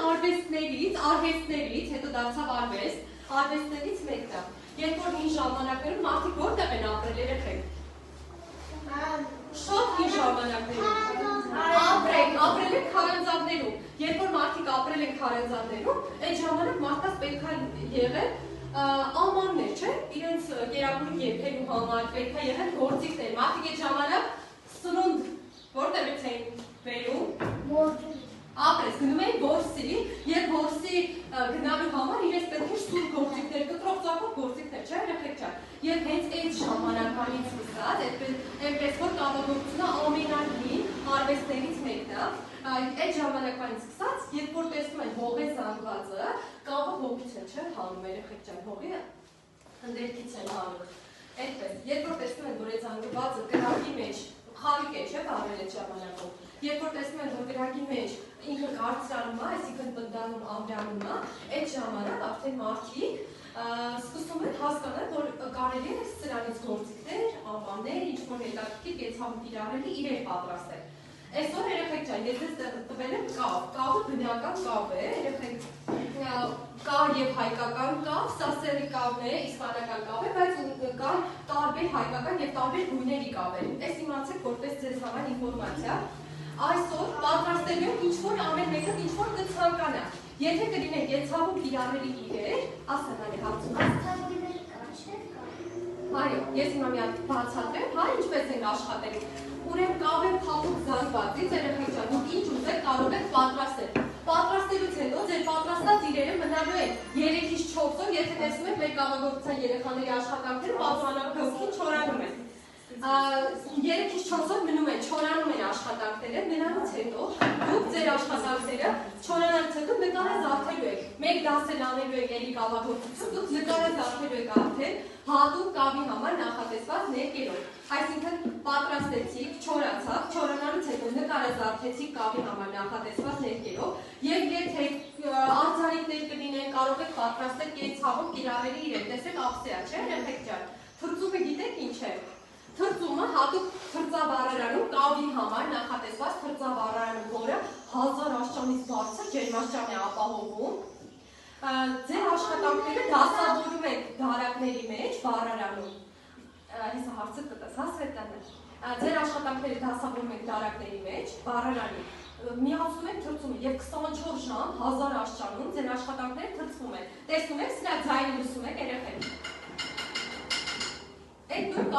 արվեստներից, հետո դարձավ արվեստներից մեկն է։ Երբ որ հին ժամանակներում մարդիկ որտեղ են ապրել, երեխեք։ Շատ հին ժամանակներում։ Ապրել են քարանձավներում։ Երբ որ մարդիկ ապրել են քարանձավներում, այդ ժամանակ մարդկանց պետք է եղել ամաններ, չէ՞, իրենց կերակուրի եփելու համար պետք է եղել գործիքներ։ Մարդիկ այդ ժամանակ սնունդ որտեղից էին բերում։ Ապրես, գնում էին որսի, երբ որսի գնալու համար իրենց պետք է սուր գործիքներ, կտրող ծակող գործիքներ, չէ՞, երեխեք չա։ Եվ հենց այդ ժամանակվանից սկսած, այնպես որ կավագործությունը ամենահին արվեստներից մեկն է, այդ ժամանակվանից սկսած, երբ որ տեսնում են հողի զանգվածը, կավը հողից է, չէ՞, հանում, երեխեք չան, հողի ընդերքից են հանում։ Այդպես, երբ որ տեսնում են, որ այդ զանգվածը կրակի մեջ խարիկ է, չէ՞, բարել այդ ժամանակով։ Երբ որ տեսնում են, որ կրակի մեջ ինքը կարծրանում է, այսինքն պնդանում ամրանում է, այդ ժամանակ արդեն մարդիկ սկսում են հասկանալ, որ կարելի է սրանից գործիքներ, ամպաններ, ինչ-որ հետաքրքիր կեցավու կիրառելի իրեր պատրաստել։ Այսօր երեխեք ջան, ես ձեզ տվել եմ կավ, կավը բնական կավ է, երեխեք կա և հայկական կավ, սա սերի կավն է, իսպանական կավ է, բայց կա տարբեր հայկական և տարբեր գույների կավեր։ Այս իմացեք որպես ձեզ համար ինֆորմացիա։ Այսօր պատրաստելու ինչ-որ ամեն մեկը ինչ-որ կցանկանա։ Եթե կլինեն կեցավու կիրառելի իրեր, ասեն այլ հարցում։ Այո, ես հիմա մի հատ բացատրեմ, հա ինչպես ենք աշխատելու։ Ուրեմն կավեն փափուկ զանգվածից երեխեք ջան, դուք ինչ ուզեք կարող եք պատրաստել։ Պատրաստելուց հետո ձեր պատրաստած իրերը մնալու են 3-ից 4 օր, եթե տեսնում եք մեր կավագործության երեխաների աշխատանքները պատվանակողին չորանում են։ 3-ից 4 օր մնում են, չորանում են աշխատանքները, նրանից հետո դուք ձեր աշխատանքները չորանալուց հետո նկարազարդելու եք։ Մեկ դասել անելու եք ելի կավագործություն, դուք նկարազարդելու եք արդեն հատուկ կավի համար նախատեսված ներկերով։ Այսինքն պատրաստեցիք, չորացավ, չորանալուց հետո նկարազարդեցիք կավի համար նախատեսված ներկերով և եթե արձանիկներ կլինեն, կարող եք պատրաստել կեցավով կիրառելի իրեր, տեսեք աղսեա, չէ՞, երեխեք ջան, թրծումը գիտեք ինչ է։ Թրծումը հատուկ թրծավառարանում կավի համար նախատեսված թրծավառարանում, որը 1000 աշճանից բարձր ջերմաստիճան է ապահովում։ Ձեր աշխատանքները դասավորում եք դարակների մեջ, վառարանում։ Հեսա հարցը կտես, հա Սվետլանա։ Ձեր աշխատանքները դասավորում եք դարակների մեջ, վառարանի։ Միացնում եք թրծումը և 24 ժամ 1000 աշճանում ձեր աշխատանքները թրծվում են։ Տեսնում եք, սրա ձայնը լսում եք երեխեք։ Այդ նույն